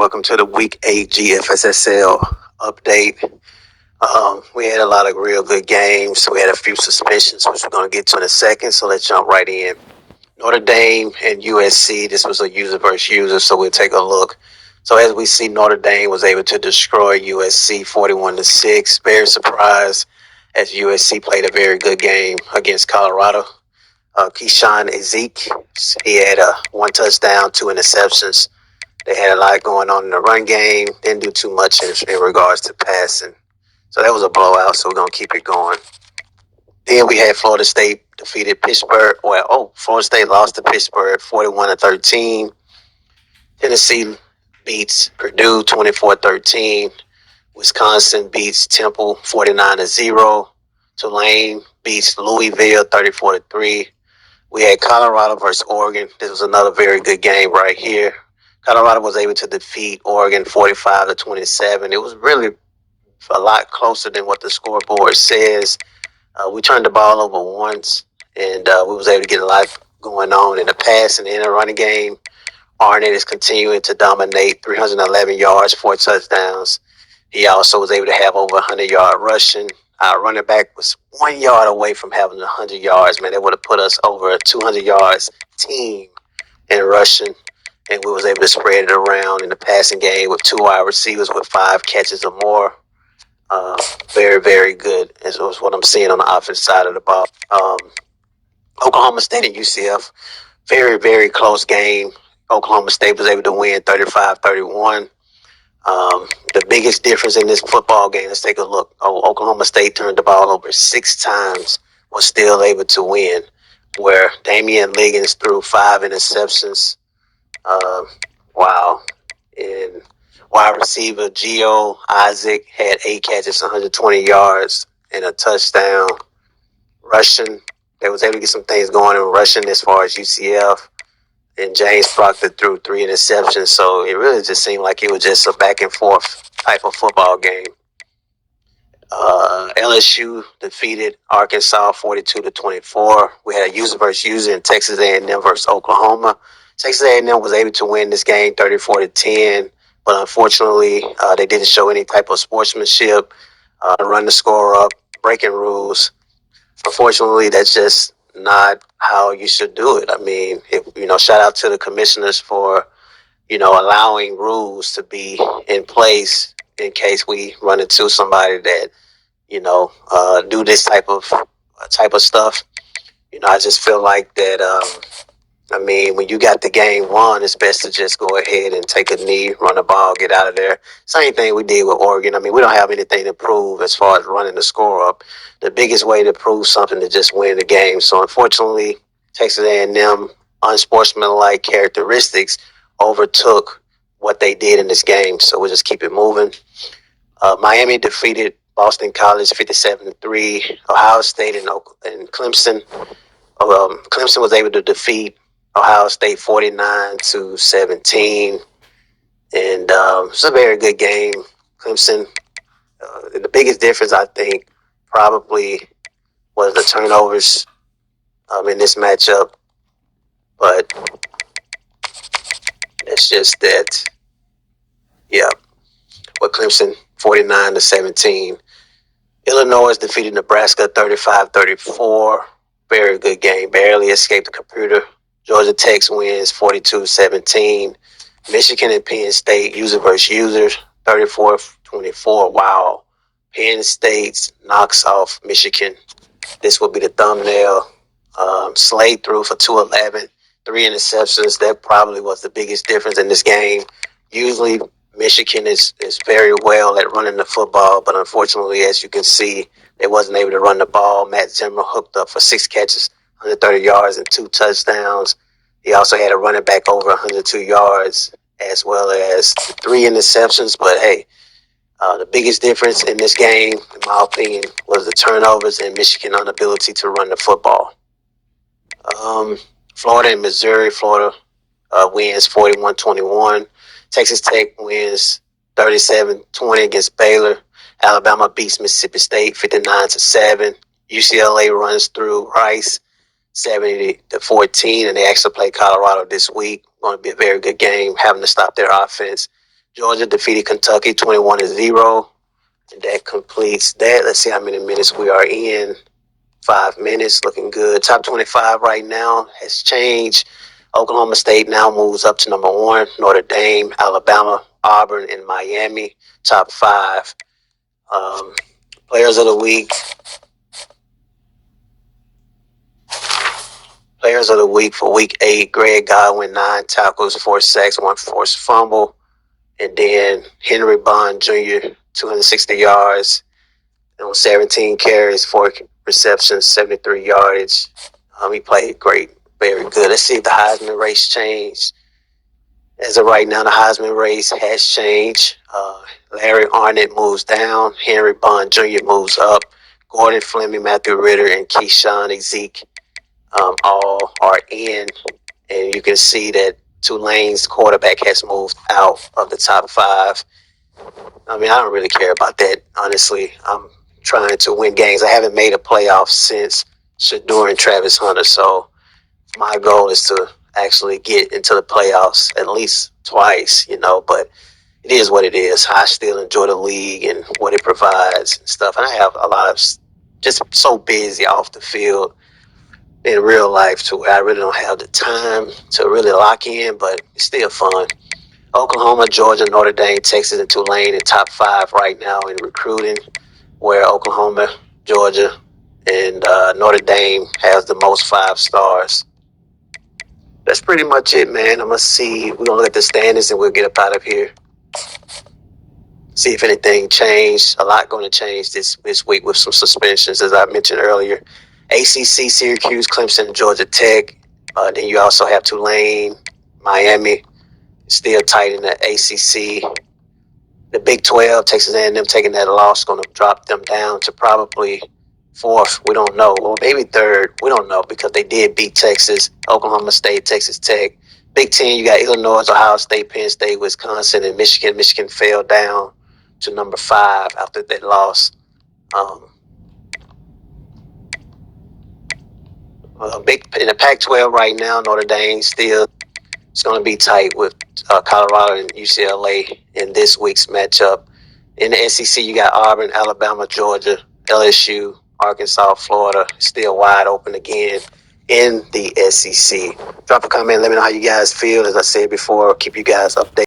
Welcome to the Week 8 GFSSL update. We had a lot of real good games. We had a few suspensions, which we're going to get to in a second, so let's jump right in. Notre Dame and USC, this was a user versus user, so we'll take a look. So as we see, Notre Dame was able to destroy USC 41-6. Very surprised as USC played a very good game against Colorado. Keyshawn Ezek, he had one touchdown, 2 interceptions. They had a lot going on in the run game. Didn't do too much in regards to passing. So that was a blowout, so we're going to keep it going. Then we had Florida State defeated Pittsburgh. Florida State lost to Pittsburgh 41-13. Tennessee beats Purdue 24-13. Wisconsin beats Temple 49-0. Tulane beats Louisville 34-3. We had Colorado versus Oregon. This was another very good game right here. Colorado was able to defeat Oregon 45-27. It was really a lot closer than what the scoreboard says. We turned the ball over once, and we was able to get a lot going on in the pass and in the running game. Arnett is continuing to dominate, 311 yards, 4 touchdowns. He also was able to have over 100-yard rushing. Our running back was 1 yard away from having 100 yards. Man, that would have put us over a 200 yards team in rushing. And we was able to spread it around in the passing game with 2 wide receivers with 5 catches or more. Very, very good. As what I'm seeing on the offensive side of the ball. Oklahoma State and UCF, very, very close game. Oklahoma State was able to win 35-31. The biggest difference in this football game, let's take a look. Oklahoma State turned the ball over 6 times, was still able to win, where Damian Liggins threw 5 interceptions. And wide receiver Gio Isaac had 8 catches, 120 yards, and a touchdown. Rushing, they was able to get some things going in rushing as far as UCF. And James Proctor threw 3 interceptions, so it really just seemed like it was just a back and forth type of football game. LSU defeated Arkansas 42-24. We had a user versus user in Texas A&M versus Oklahoma. Texas A&M was able to win this game 34-10, but unfortunately, they didn't show any type of sportsmanship, run the score up, breaking rules. Unfortunately, that's just not how you should do it. I mean, shout out to the commissioners for, allowing rules to be in place in case we run into somebody that, do this type of stuff. I just feel like that. When you got the game won, it's best to just go ahead and take a knee, run the ball, get out of there. Same thing we did with Oregon. We don't have anything to prove as far as running the score up. The biggest way to prove something is just win the game. So unfortunately, Texas A&M unsportsmanlike characteristics overtook what they did in this game. So we'll just keep it moving. Miami defeated Boston College 57-3. Ohio State and Clemson. Clemson was able to defeat Ohio State 49-17. And it's a very good game. Clemson, the biggest difference, I think, probably was the turnovers in this matchup. But it's just that, with Clemson 49-17. Illinois defeated Nebraska 35-34. Very good game. Barely escaped the computer. Georgia Tech wins 42-17. Michigan and Penn State, user versus user, 34-24. Wow. Penn State knocks off Michigan. This will be the thumbnail. Slade threw for 211, 3 interceptions. That probably was the biggest difference in this game. Usually, Michigan is very well at running the football, but unfortunately, as you can see, they wasn't able to run the ball. Matt Zimmer hooked up for 6 catches, 130 yards, and 2 touchdowns. He also had a running back over 102 yards, as well as 3 interceptions. But hey, the biggest difference in this game, in my opinion, was the turnovers and Michigan's inability to run the football. Florida and Missouri. Florida wins 41-21. Texas Tech wins 37-20 against Baylor. Alabama beats Mississippi State 59-7. UCLA runs through Rice 70-14, and they actually play Colorado this week. Going to be a very good game, having to stop their offense. Georgia defeated Kentucky 21-0. And that completes that. Let's see how many minutes we are in. 5 minutes, looking good. Top 25 right now has changed. Oklahoma State now moves up to number 1. Notre Dame, Alabama, Auburn, and Miami. Top 5. Players of the week. Players of the week for week 8. Greg Godwin, 9 tackles, 4 sacks, 1 forced fumble. And then Henry Bond Jr., 260 yards. On 17 carries, 4 receptions, 73 yardage. He played great, very good. Let's see if the Heisman race changed. As of right now, the Heisman race has changed. Larry Arnett moves down. Henry Bond Jr. moves up. Gordon Fleming, Matthew Ritter, and Keyshawn Ezeke all are in. And you can see that Tulane's quarterback has moved out of the top 5. I mean, I don't really care about that, honestly. I'm trying to win games. I haven't made a playoff since Shador and Travis Hunter, so my goal is to actually get into the playoffs at least twice, but it is what it is. I still enjoy the league and what it provides and stuff. And I have a lot of just so busy off the field in real life to where I really don't have the time to really lock in, but it's still fun. Oklahoma, Georgia, Notre Dame, Texas, and Tulane in top 5 right now in recruiting, where Oklahoma, Georgia, and Notre Dame has the most 5 stars. That's pretty much it, man. I'm going to see. We're going to look at the standings and we'll get up out of here. See if anything changed. A lot going to change this week with some suspensions, as I mentioned earlier. ACC, Syracuse, Clemson, Georgia Tech. Then you also have Tulane, Miami. Still tight in the ACC. The Big 12, Texas A&M taking that loss, going to drop them down to probably 4th. We don't know. Or maybe 3rd. We don't know because they did beat Texas, Oklahoma State, Texas Tech. Big 10, you got Illinois, Ohio State, Penn State, Wisconsin, and Michigan. Michigan fell down to number 5 after that loss. In the Pac-12 right now, Notre Dame still. It's going to be tight with Colorado and UCLA in this week's matchup. In the SEC, you got Auburn, Alabama, Georgia, LSU, Arkansas, Florida, still wide open again in the SEC. Drop a comment. Let me know how you guys feel. As I said before, keep you guys updated.